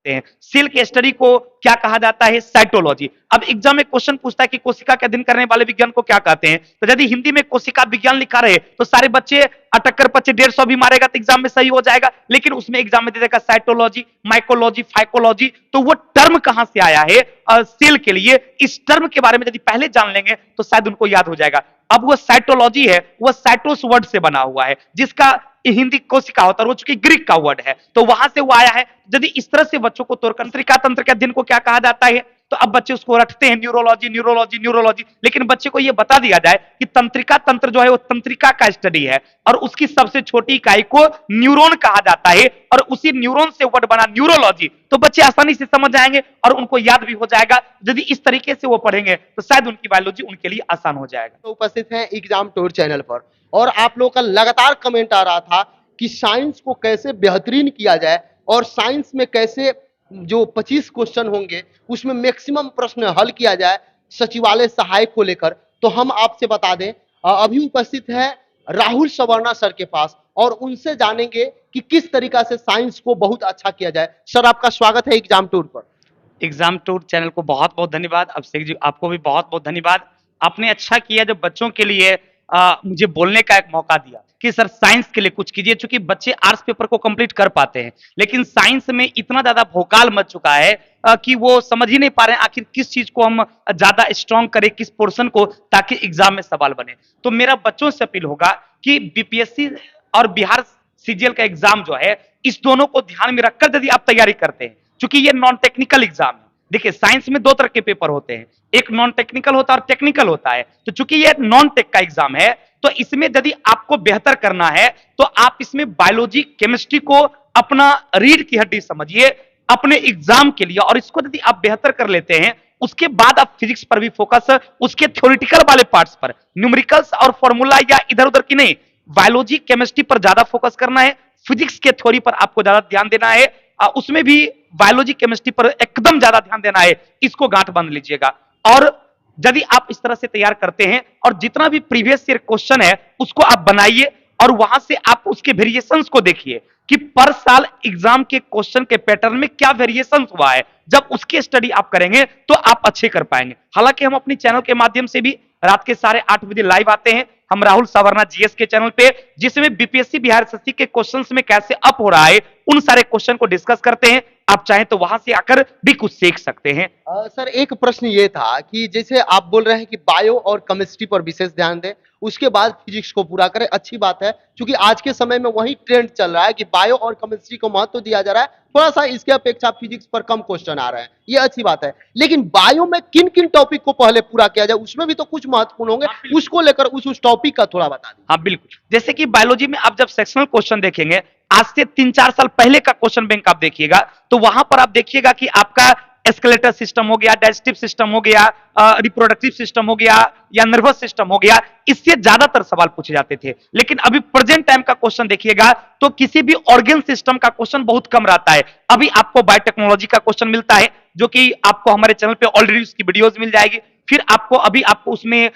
हैं। सेल के स्टडी को क्या कहा जाता है? साइटोलॉजी। अब एग्जाम में क्वेश्चन पूछता है कि कोशिका का अध्ययन करने वाले विज्ञान को क्या कहते हैं? तो यदि हिंदी में कोशिका विज्ञान लिखा रहे तो सारे बच्चे अटक्कर पच्चे 150 भी मारेगा तो एग्जाम में सही हो जाएगा। लेकिन उसमें एग्जाम में दे देगा साइटोलॉजी, माइकोलॉजी, फाइकोलॉजी। तो वो टर्म कहां से आया है सेल के लिए, इस टर्म के बारे में यदि पहले जान लेंगे तो शायद उनको याद हो जाएगा। अब वो साइटोलॉजी है, वो साइटोस वर्ड से बना हुआ है, जिसका हिंदी कोशिका होता है, वो चूंकि ग्रीक का वर्ड है तो वहां से वो आया है। यदि इस तरह से बच्चों को तोड़कर तंत्रिका तंत्र के अध्ययन को क्या कहा जाता है, तो अब बच्चे उसको रटते हैं न्यूरोलॉजी न्यूरोलॉजी न्यूरोलॉजी। लेकिन बच्चे को यह बता दिया जाए कि तंत्रिका तंत्र जो है वो तंत्रिका का स्टडी है और उसकी सबसे छोटी इकाई को न्यूरॉन कहा जाता है और उसी न्यूरॉन से वर्ड बना न्यूरोलॉजी, तो बच्चे आसानी से समझ जाएंगे और उनको याद भी हो जाएगा। यदि इस तरीके से वो पढ़ेंगे तो शायद उनकी बायोलॉजी उनके लिए आसान हो जाएगा। तो उपस्थित हैं एग्जाम टूर चैनल पर और आप लोगों का लगातार कमेंट आ रहा था कि साइंस को कैसे बेहतरीन किया जाए और साइंस में कैसे जो 25 क्वेश्चन होंगे उसमें मैक्सिमम प्रश्न हल किया जाए सचिवालय सहायक को लेकर। तो हम आपसे बता दें अभी उपस्थित है राहुल सवर्णा सर के पास और उनसे जानेंगे कि किस तरीका से साइंस को बहुत अच्छा किया जाए। सर आपका स्वागत है एग्जाम टूर पर। एग्जाम टूर चैनल को बहुत बहुत धन्यवाद। अभिषेक जी आपको भी बहुत बहुत धन्यवाद। आपने अच्छा किया जो बच्चों के लिए मुझे बोलने का एक मौका दिया कि सर साइंस के लिए कुछ कीजिए, चूंकि बच्चे आर्ट्स पेपर को कंप्लीट कर पाते हैं लेकिन साइंस में इतना ज्यादा भोकाल मच चुका है कि वो समझ ही नहीं पा रहे हैं आखिर किस चीज को हम ज्यादा स्ट्रॉन्ग करें, किस पोर्शन को, ताकि एग्जाम में सवाल बने। तो मेरा बच्चों से अपील होगा कि बीपीएससी और बिहार सीजीएल का एग्जाम जो है इस दोनों को ध्यान में रखकर यदि आप तैयारी करते हैं, क्योंकि ये नॉन टेक्निकल एग्जाम है। देखिए साइंस में दो तरह के पेपर होते हैं, एक नॉन टेक्निकल होता है और टेक्निकल होता है। तो चूंकि ये नॉन टेक का एग्जाम है तो इसमें यदि आपको बेहतर करना है तो आप इसमें बायोलॉजी केमिस्ट्री को अपना रीढ़ की हड्डी समझिए अपने एग्जाम के लिए, और इसको यदि आप बेहतर कर लेते हैं उसके बाद आप फिजिक्स पर भी फोकस, उसके थ्योरेटिकल वाले पार्ट्स पर, न्यूमेरिकल्स और फॉर्मूला या इधर उधर की नहीं, बायोलॉजी केमिस्ट्री पर ज्यादा फोकस करना है, फिजिक्स के थ्योरी पर आपको ज्यादा ध्यान देना है, उसमें भी बायोलॉजी केमिस्ट्री पर एकदम ज्यादा ध्यान देना है। इसको गांठ बांध लीजिएगा। और यदि आप इस तरह से तैयार करते हैं और जितना भी प्रीवियस ईयर क्वेश्चन है उसको आप बनाइए और वहां से आप उसके वेरिएशंस को देखिए कि पर साल एग्जाम के क्वेश्चन के पैटर्न में क्या वेरिएशंस हुआ है। जब उसकी स्टडी आप करेंगे तो आप अच्छे कर पाएंगे। हालांकि हम अपनी चैनल के माध्यम से भी रात के 8:30 लाइव आते हैं, हम राहुल सवर्णा जीएस के चैनल पे, जिसमें बीपीएससी बिहार एसएससी के क्वेश्चंस में कैसे अप हो रहा है उन सारे क्वेश्चन को डिस्कस करते हैं। आप चाहें तो वहां से आकर भी कुछ सीख सकते हैं। सर एक प्रश्न ये था कि जैसे आप बोल रहे हैं कि बायो और केमिस्ट्री पर विशेष ध्यान दें, उसके बाद फिजिक्स को पूरा करें, अच्छी बात है क्योंकि आज के समय में वही ट्रेंड चल रहा है कि बायो और केमिस्ट्री को महत्व दिया जा रहा है, थोड़ा सा इसके अपेक्षा फिजिक्स पर कम क्वेश्चन आ रहे हैं, ये अच्छी बात है। लेकिन बायो में किन किन टॉपिक को पहले पूरा किया जाए, उसमें भी तो कुछ महत्वपूर्ण होंगे, उसको लेकर उस टॉपिक का थोड़ा बता दें। हाँ बिल्कुल, जैसे कि बायोलॉजी में आप जब सेक्शनल क्वेश्चन देखेंगे, आज से 3-4 साल पहले का क्वेश्चन बैंक आप देखिएगा तो वहां पर आप देखिएगा कि आपका एस्केलेटर सिस्टम हो गया, डाइजेस्टिव सिस्टम हो गया, रिप्रोडक्टिव सिस्टम हो गया या नर्वस सिस्टम हो गया, इससे ज्यादातर सवाल पूछे जाते थे। लेकिन अभी प्रेजेंट टाइम का क्वेश्चन देखिएगा तो किसी भी ऑर्गन सिस्टम का क्वेश्चन बहुत कम रहता है। अभी आपको बायोटेक्नोलॉजी का क्वेश्चन मिलता है जो कि आपको हमारे चैनल पे ऑलरेडी उसकी वीडियोस मिल जाएगी। फिर आपको उसमें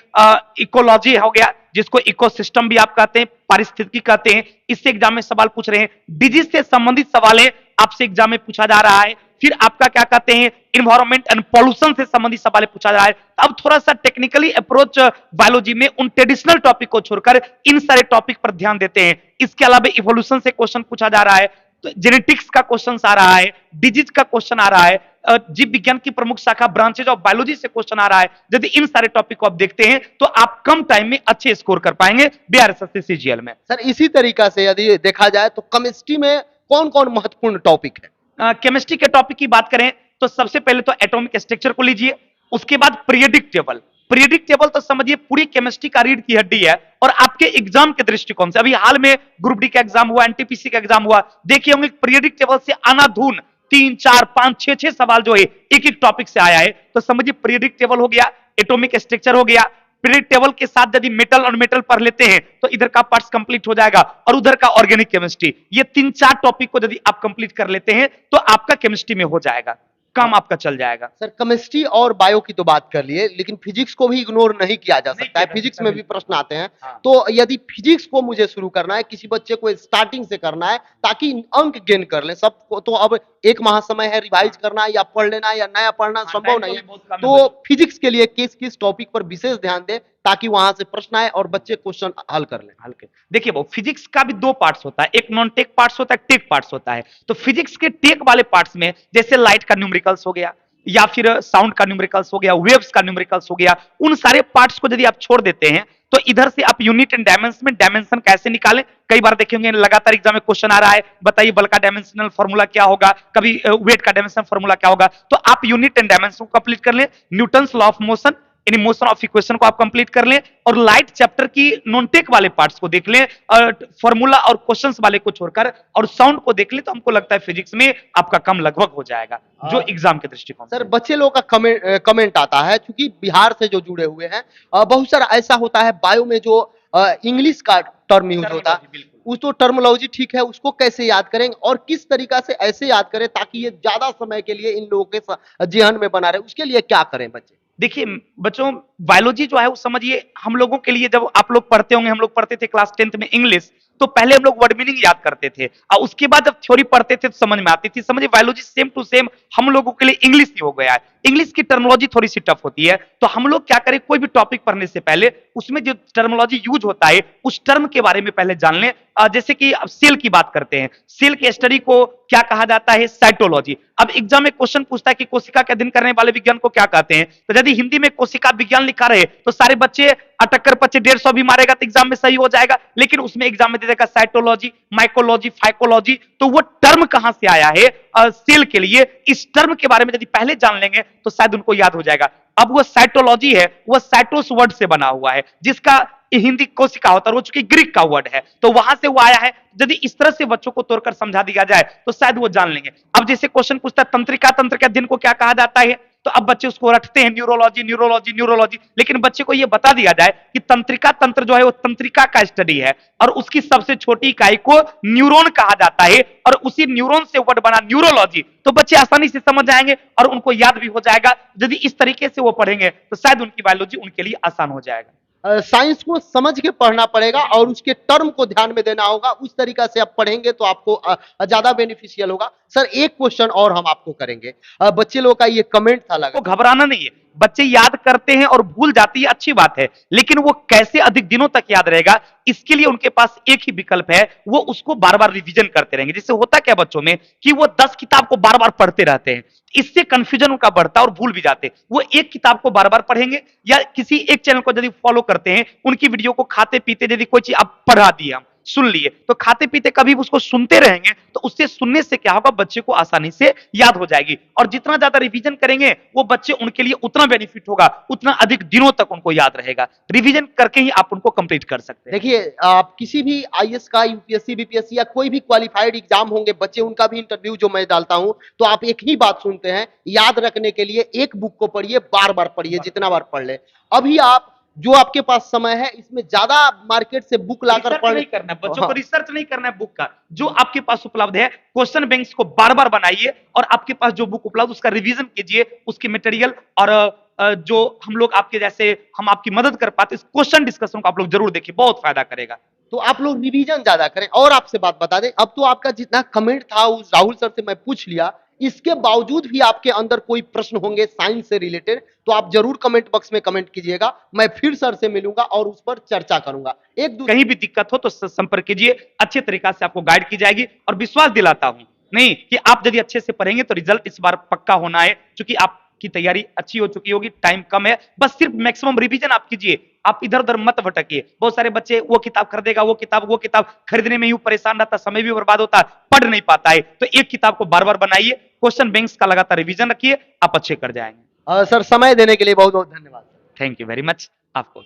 इकोलॉजी हो गया, जिसको इकोसिस्टम भी आप कहते हैं, पारिस्थितिकी कहते हैं, इससे एग्जाम में सवाल पूछ रहे हैं। डिजीज से संबंधित सवाल है आपसे एग्जाम में पूछा जा रहा है। फिर आपका क्या कहते हैं, इन्वायरमेंट एंड पॉल्यूशन से संबंधित सवाल पूछा जा रहा है। अब थोड़ा सा टेक्निकली अप्रोच बायोलॉजी में उन ट्रेडिशनल टॉपिक को छोड़कर इन सारे टॉपिक पर ध्यान देते हैं। इसके अलावा इवोल्यूशन से क्वेश्चन पूछा जा रहा है, तो जेनेटिक्स का क्वेश्चन आ रहा है, डिजीज का क्वेश्चन आ रहा है, जीव विज्ञान की प्रमुख शाखा ब्रांचेज ऑफ बायोलॉजी से क्वेश्चन आ रहा है। यदि इन सारे टॉपिक को आप देखते हैं तो आप कम टाइम में अच्छे स्कोर कर पाएंगे बीआरएसएससी सीजीएल में। सर इसी तरीका से यदि देखा जाए तो केमिस्ट्री में कौन कौन महत्वपूर्ण टॉपिक है? केमिस्ट्री के टॉपिक की बात करें तो सबसे पहले तो एटॉमिक स्ट्रक्चर को लीजिए, उसके बाद पीरियडिक टेबल। पीरियडिक टेबल तो समझिए पूरी केमिस्ट्री का रीढ़ की हड्डी है और आपके एग्जाम के दृष्टिकोण से, अभी हाल में ग्रुप डी का एग्जाम हुआ, एनटीपीसी का एग्जाम हुआ, देखिए होंगे पीरियडिक टेबल से अनाधून 3, 4, 5, 6 सवाल जो है एक एक टॉपिक से आया है। तो समझिए पीरियडिक टेबल हो गया, एटॉमिक स्ट्रक्चर हो गया, पीरियडिक टेबल के साथ यदि मेटल और मेटल पढ़ लेते हैं तो इधर का पार्ट्स कंप्लीट हो जाएगा और उधर का ऑर्गेनिक केमिस्ट्री। ये 3-4 टॉपिक को यदि आप कंप्लीट कर लेते हैं तो आपका केमिस्ट्री में हो जाएगा, काम आपका चल जाएगा। सर केमिस्ट्री और बायो की तो बात कर लिए, लेकिन फिजिक्स को भी इग्नोर नहीं किया जा सकता है, फिजिक्स में भी प्रश्न आते हैं। हाँ। तो यदि फिजिक्स को मुझे शुरू करना है, किसी बच्चे को स्टार्टिंग से करना है ताकि अंक गेन कर ले, सबको तो अब एक माह समय है, रिवाइज करना या पढ़ लेना या नया पढ़ना हाँ, संभव टाइम नहीं तो है। अभी बहुत कम है तो बच्चों को। फिजिक्स के लिए किस किस टॉपिक पर विशेष ध्यान दें ताकि वहां से प्रश्न आए और बच्चे क्वेश्चन हल कर लें? हल्के देखिए वो फिजिक्स का भी दो पार्ट्स होता है, एक नॉन टेक पार्ट्स होता है, टेक पार्ट्स होता है। तो फिजिक्स के टेक वाले पार्ट्स में जैसे लाइट का न्यूमेरिकल्स हो गया या फिर साउंड का न्यूमेरिकल्स हो गया, वेव्स का न्यूमेरिकल्स हो गया, उन सारे पार्ट्स को यदि आप छोड़ देते हैं तो इधर से आप यूनिट एंड डायमेंशन में डायमेंशन कैसे निकालें, कई बार देखेंगे लगातार एग्जाम में क्वेश्चन आ रहा है, बताइए बल का डायमेंशनल फार्मूला क्या होगा, कभी वेट का डायमेंशनल फार्मूला क्या होगा। तो आप यूनिट एंड डायमेंशन को कंप्लीट कर लें, न्यूटन्स लॉ ऑफ मोशन यानी मोशन ऑफ इक्वेशन को आप कंप्लीट कर लें और लाइट चैप्टर की नॉन टेक वाले पार्ट्स को देख लें और फार्मूला और क्वेश्चंस वाले को छोड़कर और साउंड को देख लें, तो हमको लगता है फिजिक्स में आपका कम लगभग हो जाएगा जो एग्जाम के दृष्टिकोण से। सर बच्चे लोग का कमेंट आता है, क्योंकि बिहार से जो जुड़े हुए हैं, बहुत सारा ऐसा होता है बायो में जो इंग्लिश का टर्म यूज होता है, बिल्कुल। उस तो टर्मोलॉजी ठीक है, उसको कैसे याद करें और किस तरीका से ऐसे याद करें ताकि ये ज्यादा समय के लिए इन लोगों के जेहन में बना रहे, उसके लिए क्या करें बच्चे? देखिए बच्चों, बायोलॉजी जो है वो समझिए हम लोगों के लिए, जब आप लोग पढ़ते होंगे, हम लोग पढ़ते थे क्लास 10th में इंग्लिश, तो पहले हम लोग वर्ड मीनिंग याद करते थे और उसके बाद जब थ्योरी पढ़ते थे तो समझ में आती थी। समझिए बायोलॉजी सेम टू सेम हम लोगों के लिए इंग्लिश ही हो गया है। इंग्लिश की टर्मोलॉजी थोड़ी सी टफ होती है, तो हम लोग क्या करें, कोई भी टॉपिक पढ़ने से पहले उसमें जो टर्मोलॉजी यूज होता है उस टर्म के बारे में पहले जान लें। जैसे कि अब सेल की बात करते हैं, सेल के स्टडी को क्या कहा जाता है, साइटोलॉजी। अब एग्जाम में क्वेश्चन पूछता है कि कोशिका का अध्ययन करने वाले विज्ञान को क्या कहते हैं, तो यदि हिंदी में कोशिका विज्ञान लिखा रहे तो सारे बच्चे अटक्कर 25-150 भी मारेगा तो एग्जाम में सही हो जाएगा, लेकिन उसमें एग्जाम में दे देगा साइटोलॉजी, माइकोलॉजी, फाइकोलॉजी। तो वो टर्म कहां से आया है सेल के लिए, इस टर्म के बारे में यदि पहले जान लेंगे तो शायद उनको याद हो जाएगा। अब वो साइटोलॉजी है, वो साइटोस वर्ड से बना हुआ है जिसका हिंदी कोशिका होता है, वो चूंकि ग्रीक का वर्ड है तो वहां से वो आया है। यदि इस तरह से बच्चों को तोड़कर समझा दिया जाए तो शायद वो जान लेंगे। अब जैसे क्वेश्चन पूछता है तंत्रिका, तंत्र के अध्ययन को क्या कहा जाता है, तो अब बच्चे उसको रटते हैं न्यूरोलॉजी न्यूरोलॉजी न्यूरोलॉजी, लेकिन बच्चे को यह बता दिया जाए कि तंत्रिका तंत्र जो है वो तंत्रिका का स्टडी है और उसकी सबसे छोटी इकाई को न्यूरॉन कहा जाता है और उसी न्यूरॉन से वर्ड बना न्यूरोलॉजी, तो बच्चे आसानी से समझ जाएंगे और उनको याद भी हो जाएगा। यदि इस तरीके से वो पढ़ेंगे तो शायद उनकी बायोलॉजी उनके लिए आसान हो जाएगा। साइंस को समझ के पढ़ना पड़ेगा और उसके टर्म को ध्यान में देना होगा, उस तरीका से आप पढ़ेंगे तो आपको ज्यादा बेनिफिशियल होगा। सर एक क्वेश्चन और हम आपको करेंगे, बच्चे लोग का ये कमेंट था, लगा को घबराना नहीं है, बच्चे याद करते हैं और भूल जाती है, अच्छी बात है, लेकिन वो कैसे अधिक दिनों तक याद रहेगा, इसके लिए उनके पास एक ही विकल्प है, वो उसको बार बार रिवीजन करते रहेंगे। जिससे होता क्या बच्चों में कि वो 10 किताब को बार बार पढ़ते रहते हैं, इससे कंफ्यूजन उनका बढ़ता है और भूल भी जाते हैं। वो एक किताब को बार बार पढ़ेंगे या किसी एक चैनल को यदि फॉलो करते हैं, उनकी वीडियो को खाते पीते यदि कोई चीज आप पढ़ा दिए, हम सुन लिए, तो खाते पीते कभी भी उसको सुनते रहेंगे तो उससे सुनने से क्या होगा, बच्चे को आसानी से याद हो जाएगी। और जितना ज्यादा रिवीजन करेंगे वो बच्चे उनके लिए उतना बेनिफिट होगा, उतना अधिक दिनों तक उनको याद रहेगा। रिवीजन करके ही आप उनको कंप्लीट कर सकते हैं। देखिए, आप किसी भी आईएएस का, यूपीएससी, बीपीएससी या कोई भी क्वालिफाइड एग्जाम होंगे बच्चे, उनका भी इंटरव्यू जो मैं डालता हूं, तो आप एक ही बात सुनते हैं, याद रखने के लिए एक बुक को पढ़िए, बार बार पढ़िए, जितना बार पढ़ ले। अभी आप जो आपके पास समय है इसमें ज्यादा मार्केट से बुक लाकर रिसर्च पढ़ नहीं करना है बच्चों हाँ। को, रिसर्च नहीं करना है बुक का, जो आपके पास उपलब्ध है क्वेश्चन बैंक्स को बार बार बनाइए और आपके पास जो बुक उपलब्ध उसका रिवीजन कीजिए, उसकी मटेरियल और जो हम लोग आपके जैसे हम आपकी मदद कर पाते इस क्वेश्चन डिस्कशन को आप लोग जरूर देखिए, बहुत फायदा करेगा। तो आप लोग रिवीजन ज्यादा करें। और आपसे बात बता दें, अब तो आपका जितना कमेंट था उस राहुल सर से मैं पूछ लिया, इसके बावजूद भी आपके अंदर कोई प्रश्न होंगे साइंस से रिलेटेड तो आप जरूर कमेंट बॉक्स में कमेंट कीजिएगा, मैं फिर सर से मिलूंगा और उस पर चर्चा करूंगा। कहीं भी दिक्कत हो तो संपर्क कीजिए, अच्छे तरीका से आपको गाइड की जाएगी और विश्वास दिलाता हूं नहीं कि आप यदि अच्छे से पढ़ेंगे तो रिजल्ट इस बार पक्का होना है, क्योंकि आपकी तैयारी अच्छी हो चुकी होगी, टाइम कम है, बस सिर्फ मैक्सिमम रिवीजन आप कीजिए, आप इधर उधर मत भटकिए। बहुत सारे बच्चे वो किताब खरीदेगा, वो किताब खरीदने में यूं परेशान रहता, समय भी बर्बाद होता, पढ़ नहीं पाता है। तो एक किताब को बार बार बनाइए, क्वेश्चन बैंक्स का लगातार रिवीजन रखिए, आप अच्छे कर जाएंगे। सर समय देने के लिए बहुत बहुत धन्यवाद। थैंक यू वेरी मच आपको।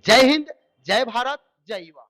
जय हिंद, जय भारत, जय युवा।